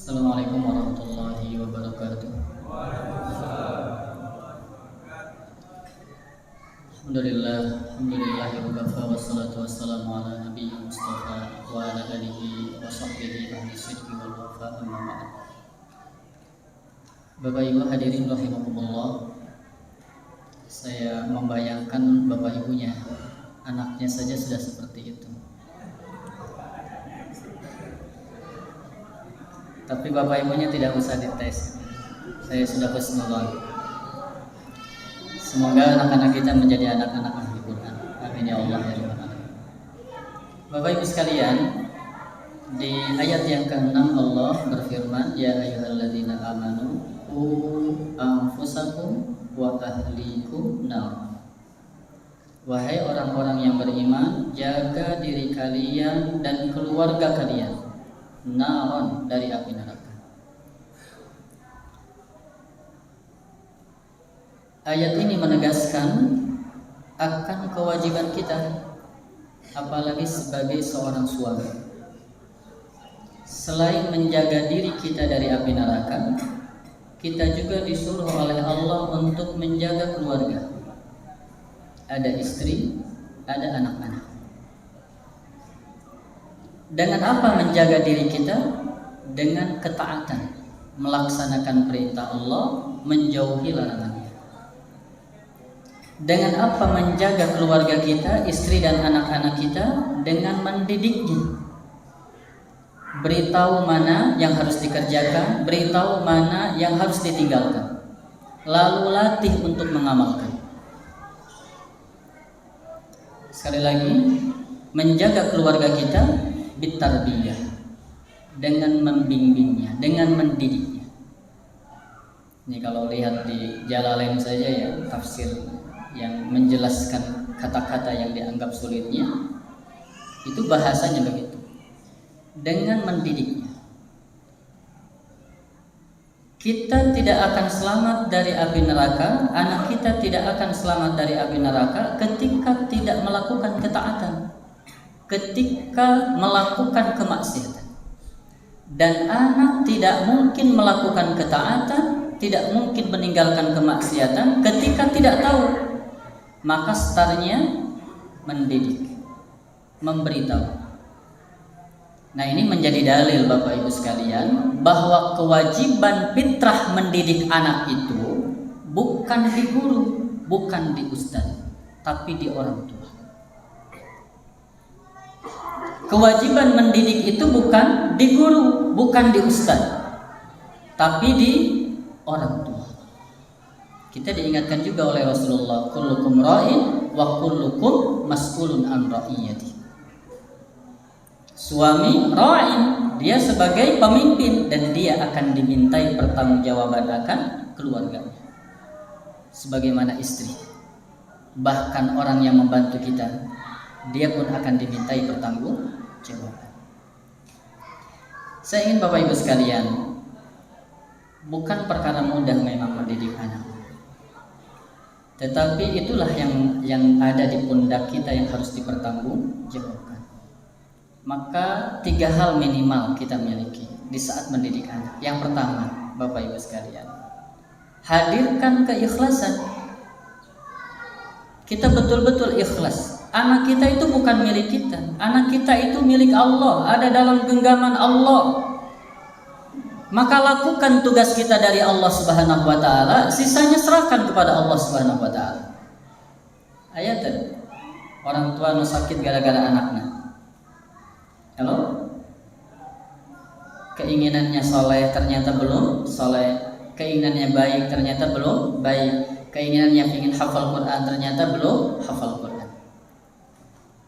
Assalamualaikum warahmatullahi wabarakatuh. Alhamdulillahi wa kafa wassalatu wassalamu ala nabiyyi mustafa wa ala alihi wa sahbihi ahli sidqi wal wafa amma ba'd. Bapak Ibu hadirin rahimakumullah, saya membayangkan Bapak Ibunya, anaknya saja sudah seperti itu. Tapi Bapak Ibunya tidak usah dites. Saya sudah husnuzon. Semoga anak-anak kita menjadi anak-anak ahli Quran. Amin ya Allah ya Rabbal alamin. Bapak Ibu sekalian, di ayat yang ke-6 Allah berfirman, ya ayyuhalladzina amanu qu anfusakum wa ahlikum nar. Wahai orang-orang yang beriman, jaga diri kalian dan keluarga kalian naron, dari api neraka. Ayat ini menegaskan akan kewajiban kita, apalagi sebagai seorang suami. Selain menjaga diri kita dari api neraka, kita juga disuruh oleh Allah untuk menjaga keluarga. Ada istri, ada anak-anak. Dengan apa menjaga diri kita? Dengan ketaatan, melaksanakan perintah Allah, menjauhi larangannya. Dengan apa menjaga keluarga kita, istri dan anak-anak kita? Dengan mendidiknya. Beritahu mana yang harus dikerjakan, beritahu mana yang harus ditinggalkan. Lalu latih untuk mengamalkan. Sekali lagi, menjaga keluarga kita bitarbiyah, dengan membimbingnya, dengan mendidiknya. Ini kalau lihat di Jalalain saja ya, tafsir yang menjelaskan kata-kata yang dianggap sulitnya, itu bahasanya begitu, dengan mendidiknya. Kita tidak akan selamat dari api neraka, anak kita tidak akan selamat dari api neraka ketika tidak melakukan ketaatan, ketika melakukan kemaksiatan. Dan anak tidak mungkin melakukan ketaatan, tidak mungkin meninggalkan kemaksiatan ketika tidak tahu. Maka startnya mendidik, memberitahu. Nah, ini menjadi dalil Bapak Ibu sekalian bahwa kewajiban fitrah mendidik anak itu bukan di guru, bukan di ustaz, tapi di orang tua. Kewajiban mendidik itu bukan di guru, bukan di ustaz, tapi di orang tua. Kita diingatkan juga oleh Rasulullah, kullukum ra'in wa kullukum mas'ulun an ra'iyati. Suami ra'in, dia sebagai pemimpin dan dia akan dimintai pertanggungjawaban akan keluarganya. Sebagaimana istri, bahkan orang yang membantu kita, dia pun akan dimintai pertanggungjawaban. Saya ingin Bapak Ibu sekalian, bukan perkara mudah memang mendidik anak, tetapi itulah yang ada di pundak kita yang harus dipertanggungjawabkan. Maka 3 hal minimal kita miliki di saat mendidik anak. Yang pertama, Bapak Ibu sekalian, hadirkan keikhlasan. Kita betul-betul ikhlas. Anak kita itu bukan milik kita. Anak kita itu milik Allah, ada dalam genggaman Allah. Maka lakukan tugas kita dari Allah Subhanahu wa taala, sisanya serahkan kepada Allah Subhanahu wa taala. Ayat orang tua nu sakit gara-gara anaknya. Halo? Keinginannya soleh ternyata belum soleh. Keinginannya baik ternyata belum baik. Keinginannya ingin hafal Quran ternyata belum hafal Quran.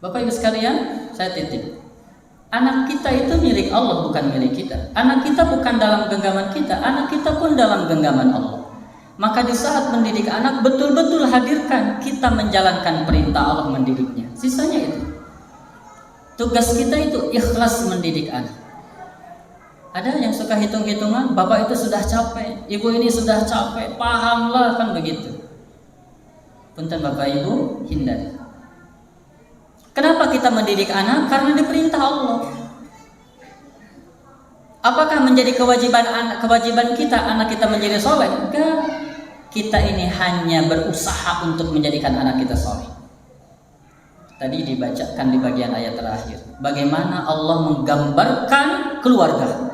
Bapak Ibu sekalian, saya titip. Anak kita itu milik Allah, bukan milik kita. Anak kita bukan dalam genggaman kita, anak kita pun dalam genggaman Allah. Maka di saat mendidik anak, betul-betul hadirkan kita menjalankan perintah Allah mendidiknya. Sisanya itu. Tugas kita itu ikhlas mendidik anak. Ada yang suka hitung-hitungan, bapak itu sudah capek, ibu ini sudah capek, pahamlah, kan begitu. Punten Bapak Ibu, hindari. Kenapa kita mendidik anak? Karena diperintah Allah. Apakah menjadi kewajiban kita anak kita menjadi soleh? Enggak. Kita ini hanya berusaha untuk menjadikan anak kita soleh. Tadi dibacakan di bagian ayat terakhir, bagaimana Allah menggambarkan keluarga.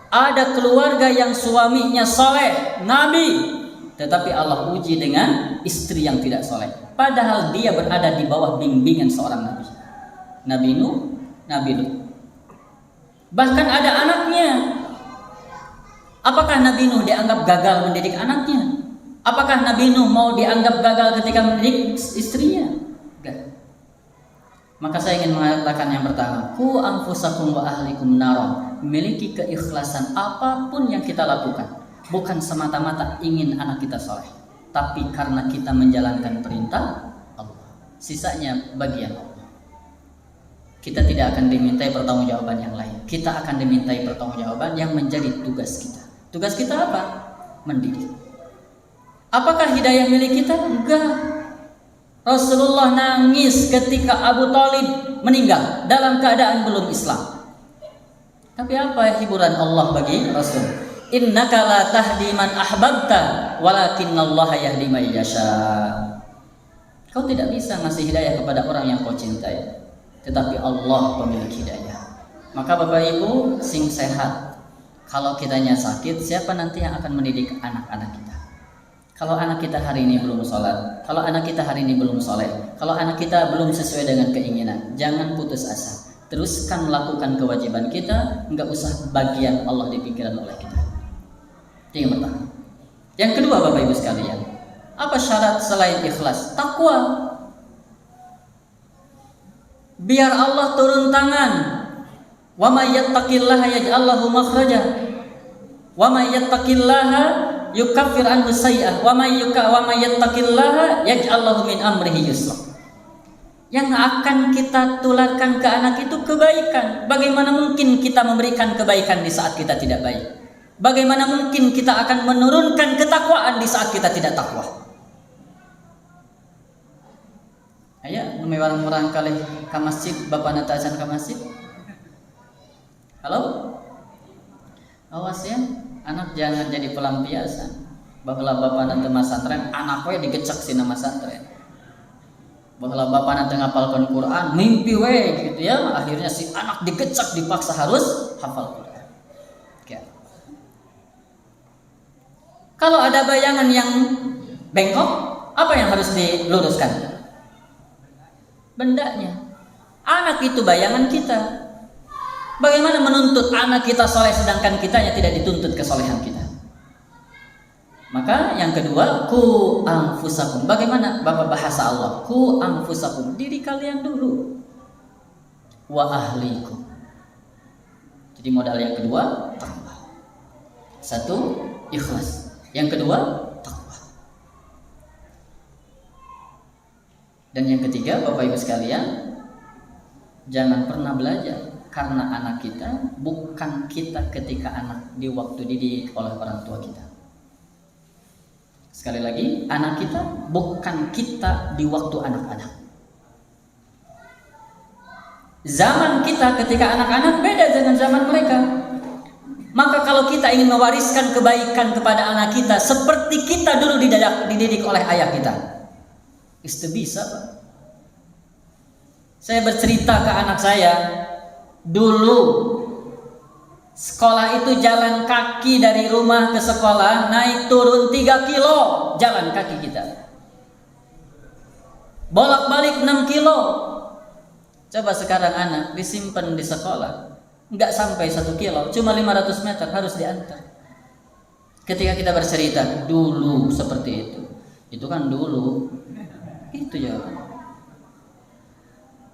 Ada keluarga yang suaminya soleh, nabi, tetapi Allah uji dengan istri yang tidak soleh. Padahal dia berada di bawah bimbingan seorang nabi, Nabi Nuh, Nabi Lut. Bahkan ada anaknya. Apakah Nabi Nuh dianggap gagal mendidik anaknya? Apakah Nabi Nuh mau dianggap gagal ketika mendidik istrinya? Enggak. Maka saya ingin mengatakan yang pertama, ku anfusakum wa ahlikum nara. Memiliki keikhlasan apapun yang kita lakukan, bukan semata-mata ingin anak kita soleh, tapi karena kita menjalankan perintah Allah. Sisanya bagian Allah. Kita tidak akan dimintai pertanggungjawaban yang lain. Kita akan dimintai pertanggungjawaban yang menjadi tugas kita. Tugas kita apa? Mendidik. Apakah hidayah milik kita? Enggak. Rasulullah nangis ketika Abu Thalib meninggal dalam keadaan belum Islam. Tapi apa hiburan Allah bagi Rasul? Innaka la tahdi man ahbabta walakinallaha yahdi may yasha. Kau tidak bisa ngasih hidayah kepada orang yang kau cintai, tetapi Allah pemilik hidayah. Maka Bapak Ibu sing sehat. Kalau kitanya sakit, siapa nanti yang akan mendidik anak-anak kita? Kalau anak kita hari ini belum sholat, kalau anak kita hari ini belum soleh, kalau anak kita belum sesuai dengan keinginan, jangan putus asa. Teruskan melakukan kewajiban kita, enggak usah bagian Allah di pikiran oleh kita. Itu yang pertama. Yang kedua Bapak Ibu sekalian, apa syarat selain ikhlas? Takwa. Biar Allah turun tangan. Wa may yattaqillaha yaj'al lahu makhraja. Wa may yattaqillaha yukaffir anhu sayyi'ah. Wa may yattaqillaha yaj'al lahu min amrihi yusra. Yang akan kita tularkan ke anak itu kebaikan. Bagaimana mungkin kita memberikan kebaikan di saat kita tidak baik? Bagaimana mungkin kita akan menurunkan ketakwaan di saat kita tidak takwa? Ayo, numi warang-warang kali ke masjid, bapak nata azan ke masjid. Halo? Awas ya, anak jangan jadi pelampiasan. Bahwa bapak nata masantren, anaknya digecek sih nama santren. Bahwa bapak nanti ngapalkan Quran, mimpi gitu ya, akhirnya si anak digecek, dipaksa harus hafal Quran. Oke. Kalau ada bayangan yang bengkok, apa yang harus diluruskan? Bendanya. Anak itu bayangan kita. Bagaimana menuntut anak kita soleh sedangkan kitanya tidak dituntut kesolehan kita? Maka yang kedua, ku anfusakum. Bagaimana Bapak bahasa Allah? Ku anfusakum, diri kalian dulu. Wa ahlikum. Jadi modal yang kedua, takwa. Satu, ikhlas. Yang kedua, takwa. Dan yang ketiga, Bapak Ibu sekalian, jangan pernah belajar karena anak kita bukan kita ketika anak di waktu didik oleh orang tua kita. Sekali lagi, anak kita bukan kita di waktu anak-anak. Zaman kita ketika anak-anak beda dengan zaman mereka. Maka kalau kita ingin mewariskan kebaikan kepada anak kita seperti kita dulu dididik oleh ayah kita, itu bisa, Pak. Saya bercerita ke anak saya, dulu sekolah itu jalan kaki dari rumah ke sekolah, naik turun 3 kilo jalan kaki kita. Bolak-balik 6 kilo. Coba sekarang anak disimpan di sekolah, enggak sampai 1 kilo, cuma 500 meter harus diantar. Ketika kita bercerita dulu seperti itu kan dulu. Itu ya.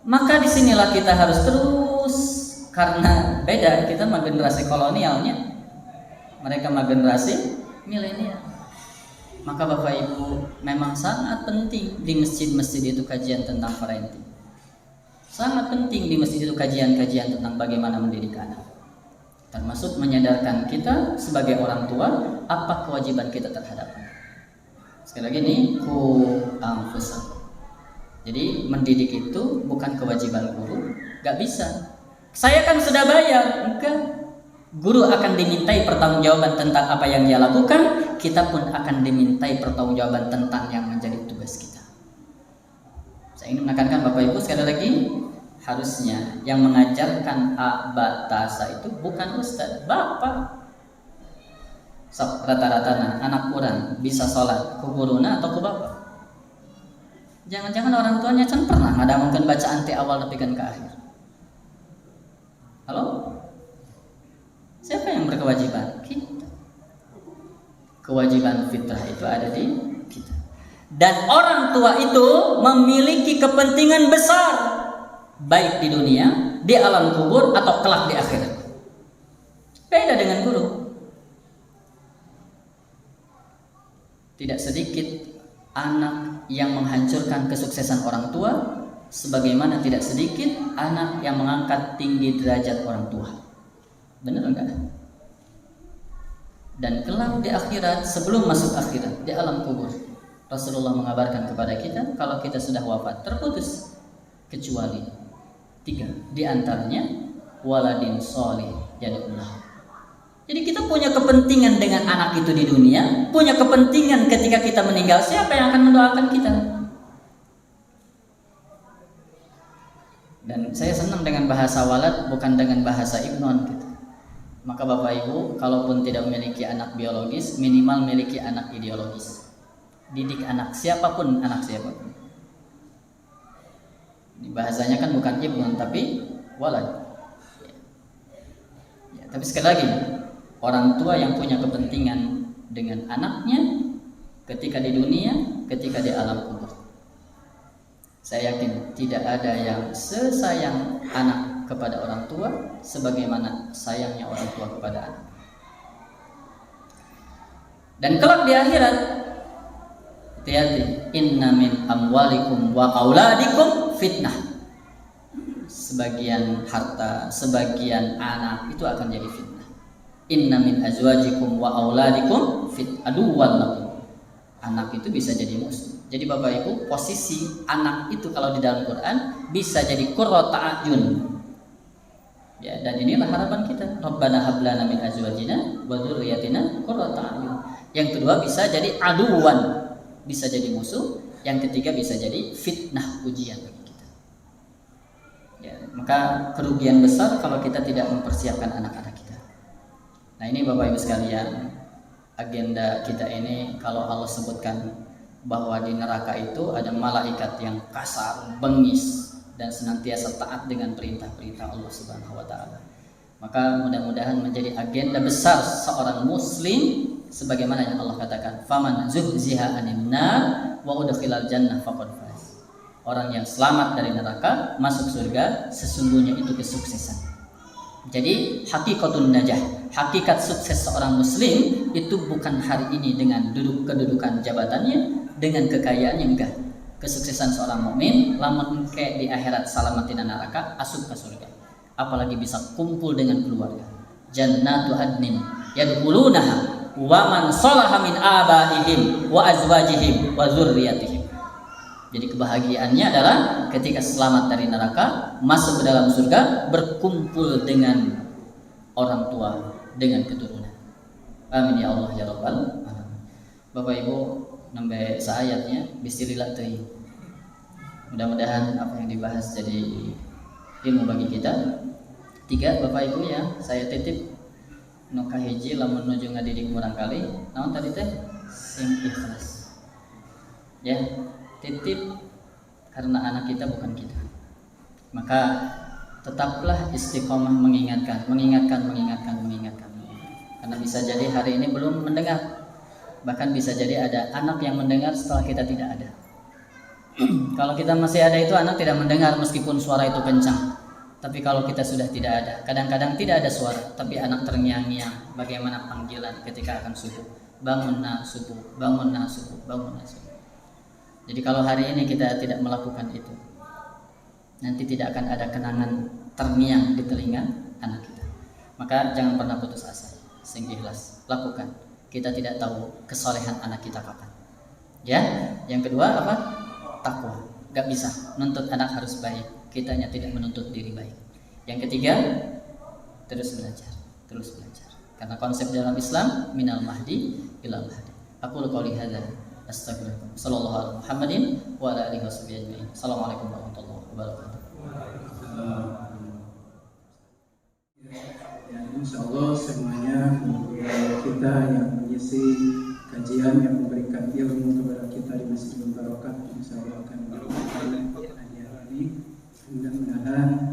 Maka disinilah kita harus terus. Karena beda, kita mah generasi kolonialnya, mereka mah generasi milenial. Maka Bapak Ibu memang sangat penting di masjid-masjid itu kajian tentang parenting. Sangat penting di masjid itu kajian-kajian tentang bagaimana mendidik anak. Termasuk menyadarkan kita sebagai orang tua apa kewajiban kita terhadap anak. Sekali lagi nih, ku anfusakum. Jadi mendidik itu bukan kewajiban guru, gak bisa. Saya kan sudah bayar, enggak. Guru akan dimintai pertanggungjawaban tentang apa yang dia lakukan, kita pun akan dimintai pertanggungjawaban tentang yang menjadi tugas kita. Saya ingin menekankan Bapak Ibu sekali lagi, harusnya yang mengajarkan A, ba, ta, sa itu bukan ustaz, bapak. So, rata-rata anak orang bisa sholat ku guruna atau ku bapak. Jangan-jangan orang tuanya kan pernah ada mungkin baca anti awal tapi kan ke akhir. Halo? Siapa yang berkewajiban? Kita. Kewajiban fitrah itu ada di kita. Dan orang tua itu memiliki kepentingan besar, baik di dunia, di alam kubur, atau kelak di akhirat. Beda dengan guru. Tidak sedikit anak yang menghancurkan kesuksesan orang tua, sebagaimana tidak sedikit anak yang mengangkat tinggi derajat orang tua. Benar enggak? Dan kelak di akhirat, sebelum masuk akhirat, di alam kubur, Rasulullah mengabarkan kepada kita, kalau kita sudah wafat, terputus kecuali 3, di antaranya waladin sholih yad'ullah. Jadi kita punya kepentingan dengan anak itu di dunia, punya kepentingan ketika kita meninggal, siapa yang akan mendoakan kita? Dan saya senang dengan bahasa walad, bukan dengan bahasa ibnon gitu. Maka Bapak Ibu, kalaupun tidak memiliki anak biologis, minimal memiliki anak ideologis. Didik anak siapapun, Ini bahasanya kan bukan ibnon tapi walad. Ya, tapi sekali lagi, orang tua yang punya kepentingan dengan anaknya ketika di dunia, ketika di alam kubur. Saya yakin tidak ada yang sesayang anak kepada orang tua sebagaimana sayangnya orang tua kepada anak. Dan kelak di akhirat, hati-hati, inna min amwalikum wa auladikum fitnah. Sebagian harta, sebagian anak itu akan jadi fitnah. Inna min azwajikum wa auladikum aduwwan lakum. Anak itu bisa jadi musuh. Jadi Bapak Ibu, posisi anak itu kalau di dalam Quran bisa jadi qurrata a'yun. Ya, dan inilah harapan kita. Rabbana hab lana min azwajina wa dzurriyyatina qurrata a'yun. Yang kedua bisa jadi aduwan, bisa jadi musuh. Yang ketiga bisa jadi fitnah, ujian bagi kita. Ya, maka kerugian besar kalau kita tidak mempersiapkan anak-anak kita. Nah, ini Bapak Ibu sekalian, agenda kita ini kalau Allah sebutkan bahwa di neraka itu ada malaikat yang kasar, bengis, dan senantiasa taat dengan perintah-perintah Allah Subhanahu wa taala. Maka mudah-mudahan menjadi agenda besar seorang muslim sebagaimana yang Allah katakan, faman zuhziha 'anil nar wa udkhilal jannah faqad faz. Orang yang selamat dari neraka masuk surga, sesungguhnya itu kesuksesan. Jadi hakikatun najah, hakikat sukses seorang muslim itu bukan hari ini dengan kedudukan jabatannya, dengan kekayaannya, enggak. Kesuksesan seorang mukmin lamun ke di akhirat salamatina neraka, asup ke surga. Apalagi bisa kumpul dengan keluarga. Jannatu adnin yadkhulunaha wa man salaha min abaihim wa azwajihim wa dzurriyyatihim. Jadi kebahagiaannya adalah ketika selamat dari neraka, masuk ke dalam surga, berkumpul dengan orang tua, dengan keturunan. Amin ya Allah ya Rabbal alamin. Bapak Ibu, nambah seayatnya bismillah teuing. Mudah-mudahan apa yang dibahas jadi ilmu bagi kita. 3 Bapak Ibu ya, saya titip nu kahiji lamun nuju ngadidik murang kali, naon tadi teh? Sing ikhlas. Ya, titip karena anak kita bukan kita. Maka tetaplah istiqomah mengingatkan. Karena bisa jadi hari ini belum mendengar. Bahkan bisa jadi ada anak yang mendengar setelah kita tidak ada. Kalau kita masih ada itu anak tidak mendengar meskipun suara itu kencang. Tapi kalau kita sudah tidak ada, kadang-kadang tidak ada suara, tapi anak terngiang-ngiang. Bagaimana panggilan ketika akan subuh? Bangun nak subuh, bangun nak subuh, bangun nak subuh. Jadi kalau hari ini kita tidak melakukan itu, nanti tidak akan ada kenangan terngiang di telinga anak kita. Maka jangan pernah putus asa, sing ikhlas, lakukan. Kita tidak tahu kesolehan anak kita kapan. Ya, yang kedua apa? Takwa. Gak bisa nuntut anak harus baik. Kitanya tidak menuntut diri baik. Yang ketiga, terus belajar. terus belajar. Karena konsep dalam Islam minal mahdi ilal mahdi. Aku qouli hadza astagfirullah. Sallallahu alaihi Muhammadin wa ala alihi wasallam. Assalamualaikum warahmatullahi wabarakatuh. Ya, insya Allah semuanya kita yang mengisi kajian yang memberikan ilmu kepada kita di Masjidil Barokah, insya Allah akan mendapatkan hadiah ini. Mudah-mudahan